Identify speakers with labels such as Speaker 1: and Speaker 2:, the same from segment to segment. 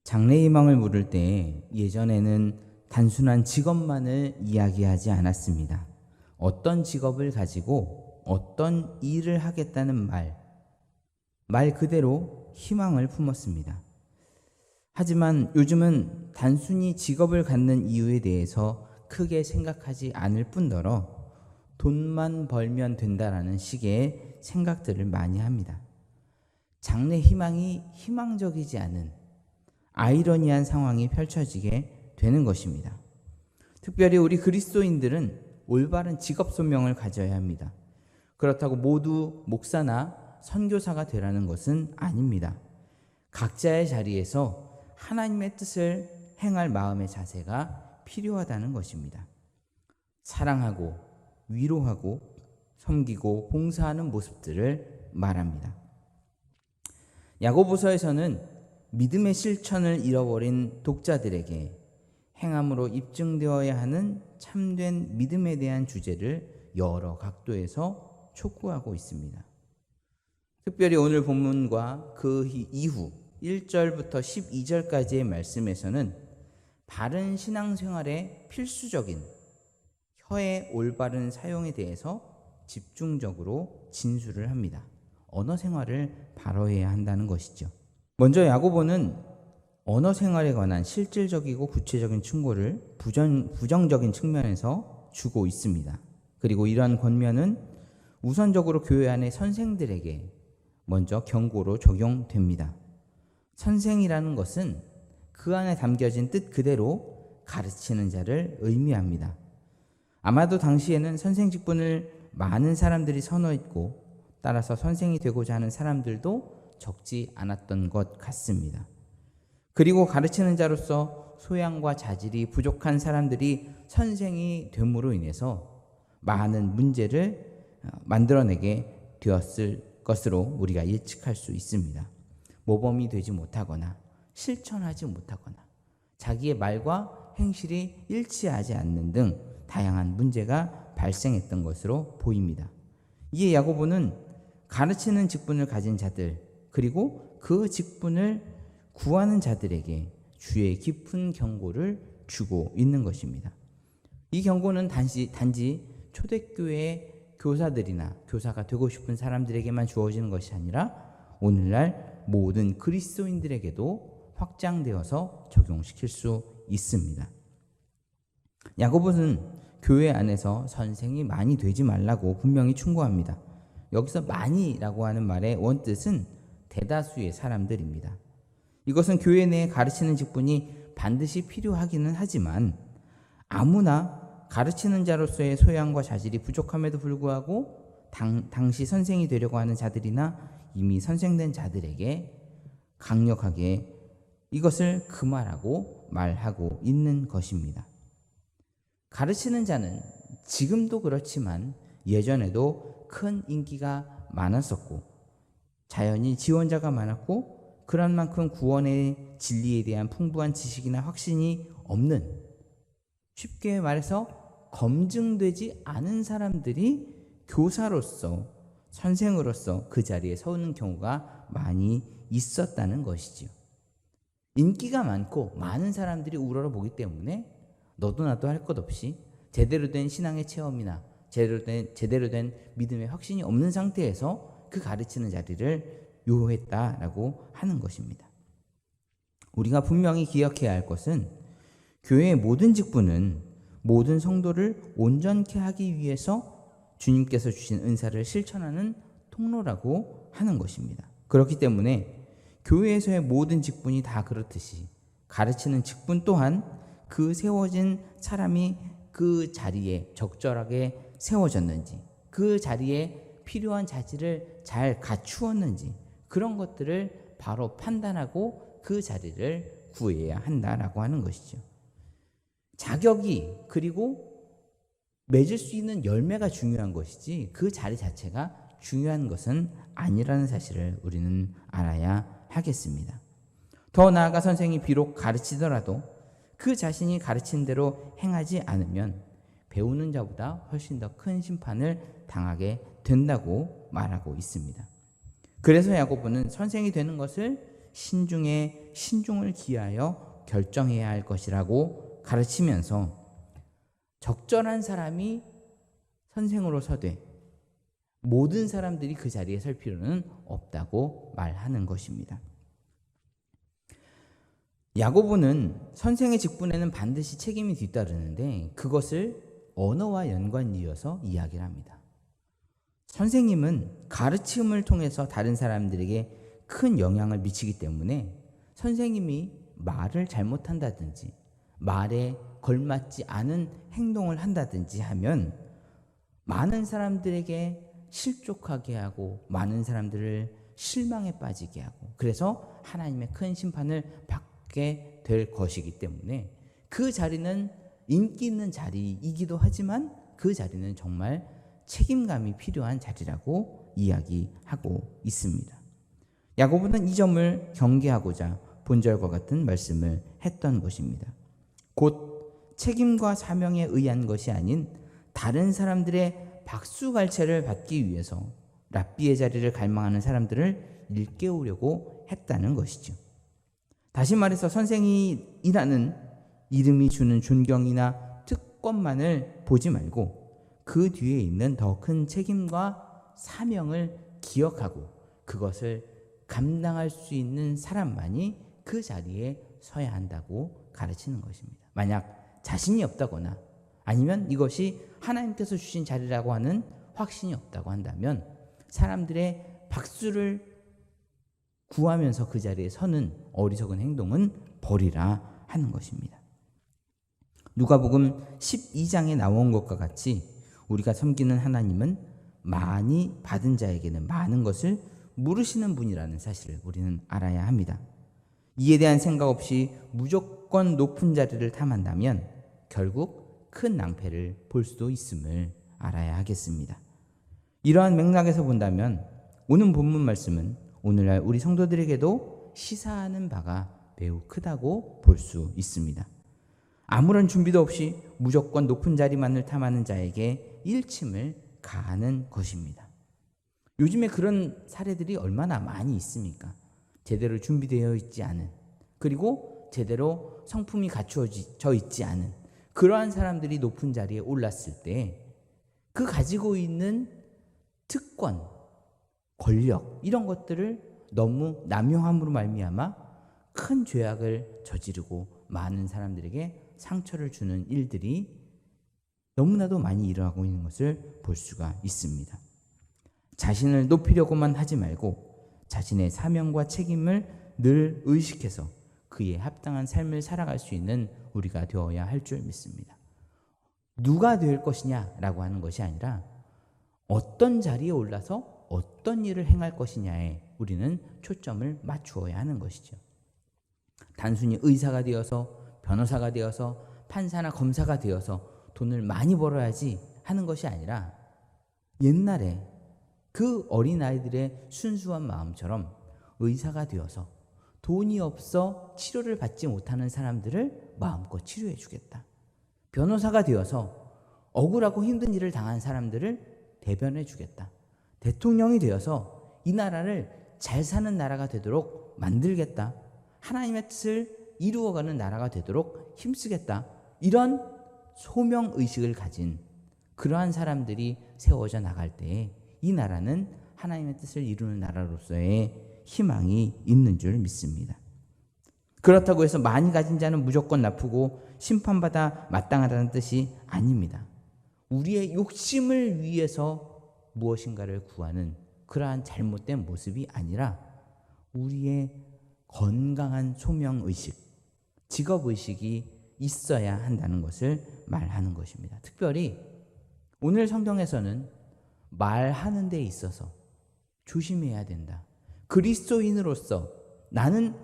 Speaker 1: 장래 희망을 물을 때 예전에는 단순한 직업만을 이야기하지 않았습니다. 어떤 직업을 가지고 어떤 일을 하겠다는 말 그대로 희망을 품었습니다. 하지만 요즘은 단순히 직업을 갖는 이유에 대해서 크게 생각하지 않을 뿐더러 돈만 벌면 된다라는 식의 생각들을 많이 합니다. 장래 희망이 희망적이지 않은 아이러니한 상황이 펼쳐지게 되는 것입니다. 특별히 우리 그리스도인들은 올바른 직업 소명을 가져야 합니다. 그렇다고 모두 목사나 선교사가 되라는 것은 아닙니다. 각자의 자리에서 하나님의 뜻을 행할 마음의 자세가 필요하다는 것입니다. 사랑하고 위로하고 섬기고 봉사하는 모습들을 말합니다. 야고보서에서는 믿음의 실천을 잃어버린 독자들에게 행함으로 입증되어야 하는 참된 믿음에 대한 주제를 여러 각도에서 촉구하고 있습니다. 특별히 오늘 본문과 그 이후 1절부터 12절까지의 말씀에서는 바른 신앙생활의 필수적인 혀의 올바른 사용에 대해서 집중적으로 진술을 합니다. 언어 생활을 바로해야 한다는 것이죠. 먼저 야고보는 언어 생활에 관한 실질적이고 구체적인 충고를 부정적인 측면에서 주고 있습니다. 그리고 이러한 권면은 우선적으로 교회 안의 선생들에게 먼저 경고로 적용됩니다. 선생이라는 것은 그 안에 담겨진 뜻 그대로 가르치는 자를 의미합니다. 아마도 당시에는 선생 직분을 많은 사람들이 선호했고 따라서 선생이 되고자 하는 사람들도 적지 않았던 것 같습니다. 그리고 가르치는 자로서 소양과 자질이 부족한 사람들이 선생이 됨으로 인해서 많은 문제를 만들어내게 되었을 것으로 우리가 예측할 수 있습니다. 모범이 되지 못하거나 실천하지 못하거나 자기의 말과 행실이 일치하지 않는 등 다양한 문제가 발생했던 것으로 보입니다. 이에 야고보는 가르치는 직분을 가진 자들 그리고 그 직분을 구하는 자들에게 주의 깊은 경고를 주고 있는 것입니다. 이 경고는 단지 초대교회 교사들이나 교사가 되고 싶은 사람들에게만 주어지는 것이 아니라 오늘날 모든 그리스도인들에게도 확장되어서 적용시킬 수 있습니다. 야고보는 교회 안에서 선생이 많이 되지 말라고 분명히 충고합니다. 여기서 많이라고 하는 말의 원뜻은 대다수의 사람들입니다. 이것은 교회 내에 가르치는 직분이 반드시 필요하기는 하지만 아무나 가르치는 자로서의 소양과 자질이 부족함에도 불구하고 당시 선생이 되려고 하는 자들이나 이미 선생된 자들에게 강력하게 이것을 금하라고 말하고 있는 것입니다. 가르치는 자는 지금도 그렇지만 예전에도 큰 인기가 많았었고 자연히 지원자가 많았고 그런 만큼 구원의 진리에 대한 풍부한 지식이나 확신이 없는, 쉽게 말해서 검증되지 않은 사람들이 교사로서 선생으로서 그 자리에 서는 경우가 많이 있었다는 것이죠. 인기가 많고 많은 사람들이 우러러보기 때문에 너도 나도 할 것 없이 제대로 된 신앙의 체험이나 제대로 된 믿음의 확신이 없는 상태에서 그 가르치는 자리를 요했다라고 하는 것입니다. 우리가 분명히 기억해야 할 것은 교회의 모든 직분은 모든 성도를 온전케 하기 위해서 주님께서 주신 은사를 실천하는 통로라고 하는 것입니다. 그렇기 때문에 교회에서의 모든 직분이 다 그렇듯이 가르치는 직분 또한 그 세워진 사람이 그 자리에 적절하게 세워졌는지, 그 자리에 필요한 자질을 잘 갖추었는지 그런 것들을 바로 판단하고 그 자리를 구해야 한다라고 하는 것이죠. 자격이 그리고 맺을 수 있는 열매가 중요한 것이지 그 자리 자체가 중요한 것은 아니라는 사실을 우리는 알아야 하겠습니다. 더 나아가 선생이 비록 가르치더라도 그 자신이 가르친 대로 행하지 않으면 배우는 자보다 훨씬 더 큰 심판을 당하게 된다고 말하고 있습니다. 그래서 야고보는 선생이 되는 것을 신중에 신중을 기하여 결정해야 할 것이라고 가르치면서 적절한 사람이 선생으로 서되 모든 사람들이 그 자리에 설 필요는 없다고 말하는 것입니다. 야고보는 선생의 직분에는 반드시 책임이 뒤따르는데 그것을 언어와 연관지어서 이야기를 합니다. 선생님은 가르침을 통해서 다른 사람들에게 큰 영향을 미치기 때문에 선생님이 말을 잘못한다든지 말에 걸맞지 않은 행동을 한다든지 하면 많은 사람들에게 실족하게 하고 많은 사람들을 실망에 빠지게 하고 그래서 하나님의 큰 심판을 받게 될 것이기 때문에 그 자리는 인기 있는 자리이기도 하지만 그 자리는 정말 책임감이 필요한 자리라고 이야기하고 있습니다. 야고보는 이 점을 경계하고자 본절과 같은 말씀을 했던 것입니다. 곧 책임과 사명에 의한 것이 아닌 다른 사람들의 박수갈채를 받기 위해서 랍비의 자리를 갈망하는 사람들을 일깨우려고 했다는 것이죠. 다시 말해서 선생이 일하는 이름이 주는 존경이나 특권만을 보지 말고 그 뒤에 있는 더 큰 책임과 사명을 기억하고 그것을 감당할 수 있는 사람만이 그 자리에 서야 한다고 가르치는 것입니다. 만약 자신이 없다거나 아니면 이것이 하나님께서 주신 자리라고 하는 확신이 없다고 한다면 사람들의 박수를 구하면서 그 자리에 서는 어리석은 행동은 버리라 하는 것입니다. 누가복음 12장에 나온 것과 같이 우리가 섬기는 하나님은 많이 받은 자에게는 많은 것을 물으시는 분이라는 사실을 우리는 알아야 합니다. 이에 대한 생각 없이 무조건 높은 자리를 탐한다면 결국 큰 낭패를 볼 수도 있음을 알아야 하겠습니다. 이러한 맥락에서 본다면 오늘 본문 말씀은 오늘날 우리 성도들에게도 시사하는 바가 매우 크다고 볼 수 있습니다. 아무런 준비도 없이 무조건 높은 자리만을 탐하는 자에게 일침을 가하는 것입니다. 요즘에 그런 사례들이 얼마나 많이 있습니까? 제대로 준비되어 있지 않은, 그리고 제대로 성품이 갖추어져 있지 않은 그러한 사람들이 높은 자리에 올랐을 때 그 가지고 있는 특권, 권력 이런 것들을 너무 남용함으로 말미암아 큰 죄악을 저지르고 많은 사람들에게 상처를 주는 일들이 너무나도 많이 일어나고 있는 것을 볼 수가 있습니다. 자신을 높이려고만 하지 말고 자신의 사명과 책임을 늘 의식해서 그에 합당한 삶을 살아갈 수 있는 우리가 되어야 할 줄 믿습니다. 누가 될 것이냐라고 하는 것이 아니라 어떤 자리에 올라서 어떤 일을 행할 것이냐에 우리는 초점을 맞추어야 하는 것이죠. 단순히 의사가 되어서 변호사가 되어서 판사나 검사가 되어서 돈을 많이 벌어야지 하는 것이 아니라 옛날에 그 어린아이들의 순수한 마음처럼 의사가 되어서 돈이 없어 치료를 받지 못하는 사람들을 마음껏 치료해 주겠다. 변호사가 되어서 억울하고 힘든 일을 당한 사람들을 대변해 주겠다. 대통령이 되어서 이 나라를 잘 사는 나라가 되도록 만들겠다. 하나님의 뜻을 이루어가는 나라가 되도록 힘쓰겠다. 이런 소명의식을 가진 그러한 사람들이 세워져 나갈 때에 이 나라는 하나님의 뜻을 이루는 나라로서의 희망이 있는 줄 믿습니다. 그렇다고 해서 많이 가진 자는 무조건 나쁘고 심판받아 마땅하다는 뜻이 아닙니다. 우리의 욕심을 위해서 무엇인가를 구하는 그러한 잘못된 모습이 아니라 우리의 건강한 소명의식, 직업의식이 있어야 한다는 것을 말하는 것입니다. 특별히 오늘 성경에서는 말하는 데 있어서 조심해야 된다. 그리스도인으로서 나는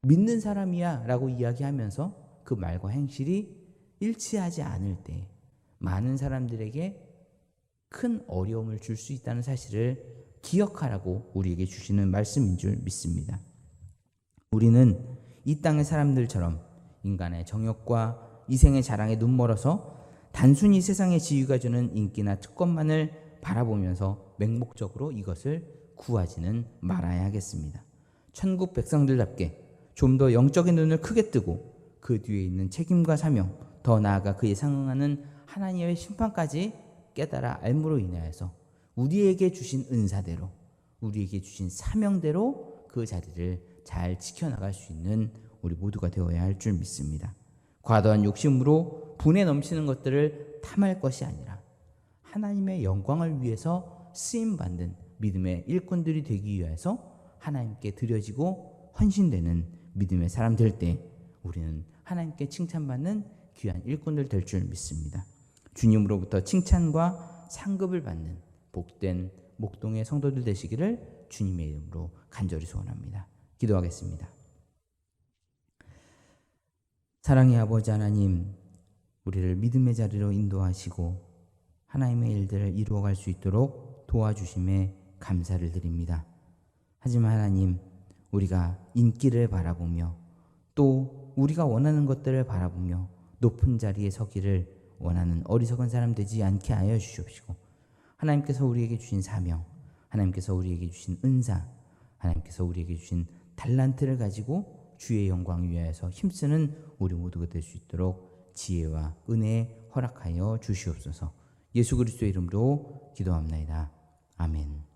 Speaker 1: 믿는 사람이야 라고 이야기하면서 그 말과 행실이 일치하지 않을 때 많은 사람들에게 큰 어려움을 줄 수 있다는 사실을 기억하라고 우리에게 주시는 말씀인 줄 믿습니다. 우리는 이 땅의 사람들처럼 인간의 정욕과 이생의 자랑에 눈멀어서 단순히 세상의 지위가 주는 인기나 특권만을 바라보면서 맹목적으로 이것을 구하지는 말아야 하겠습니다. 천국 백성들답게 좀 더 영적인 눈을 크게 뜨고 그 뒤에 있는 책임과 사명, 더 나아가 그에 상응하는 하나님의 심판까지 깨달아 알므로 인하여서 우리에게 주신 은사대로, 우리에게 주신 사명대로 그 자리를 잘 지켜나갈 수 있는 우리 모두가 되어야 할 줄 믿습니다. 과도한 욕심으로 분에 넘치는 것들을 탐할 것이 아니라 하나님의 영광을 위해서 쓰임받는 믿음의 일꾼들이 되기 위해서 하나님께 드려지고 헌신되는 믿음의 사람 될 때 우리는 하나님께 칭찬받는 귀한 일꾼들 될 줄 믿습니다. 주님으로부터 칭찬과 상급을 받는 복된 목동의 성도들 되시기를 주님의 이름으로 간절히 소원합니다. 기도하겠습니다. 사랑의 아버지 하나님, 우리를 믿음의 자리로 인도하시고 하나님의 일들을 이루어갈 수 있도록 도와주심에 감사를 드립니다. 하지만 하나님, 우리가 인기를 바라보며 또 우리가 원하는 것들을 바라보며 높은 자리에 서기를 원하는 어리석은 사람 되지 않게 하여 주시옵시고, 하나님께서 우리에게 주신 사명, 하나님께서 우리에게 주신 은사, 하나님께서 우리에게 주신 달란트를 가지고 주의 영광 위하여서 힘쓰는 우리 모두가 될 수 있도록 지혜와 은혜 허락하여 주시옵소서. 예수 그리스도의 이름으로 기도합나이다. 아멘.